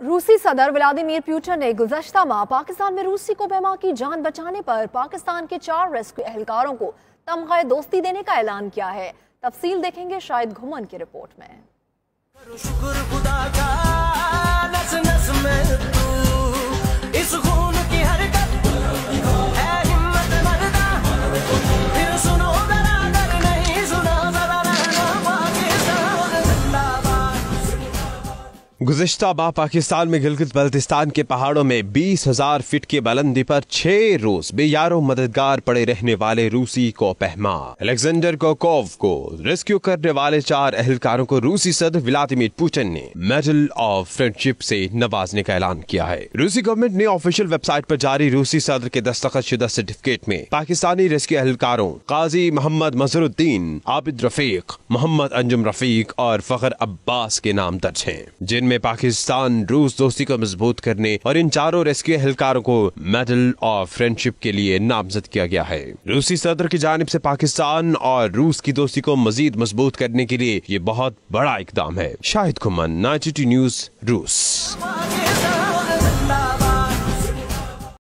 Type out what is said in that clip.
रूसी सदर Vladimir Putin ने गुज़श्ता माह पाकिस्तान में रूसी को बहमा की जान बचाने पर पाकिस्तान के 4 रेस्क्यू एहलकारों को तमग़ा दोस्ती देने का ऐलान किया है। तफसील देखेंगे शाहिद घुमन की रिपोर्ट में। गुज़श्ता माह पाकिस्तान में गिलगित बल्तिस्तान के पहाड़ों में 20,000 फीट की बुलंदी पर 6 रोज बेयारों मददगार पड़े रहने वाले रूसी को पहमा अलेक्जेंडर कोकोव को रेस्क्यू करने वाले 4 एहलकारों को रूसी सदर व्लादिमीर पुतिन ने मेडल ऑफ फ्रेंडशिप से नवाजने का ऐलान किया है। रूसी गवर्नमेंट ने ऑफिशियल वेबसाइट पर जारी रूसी सदर के दस्तखतशुदा सर्टिफिकेट में पाकिस्तानी रेस्क्यू एहलकारों काजी मोहम्मद मजहरुद्दीन, आबिद रफीक, मोहम्मद अंजुम रफीक और फखर अब्बास के नाम दर्ज हैं, जिनमें पाकिस्तान रूस दोस्ती को मजबूत करने और इन 4 रेस्क्यू एहलकारों को मेडल ऑफ फ्रेंडशिप के लिए नामजद किया गया है। रूसी सदर की जानिब से पाकिस्तान और रूस की दोस्ती को मजीद मजबूत करने के लिए ये बहुत बड़ा इकदाम है। शाहिद घुमन, 92 न्यूज़, रूस।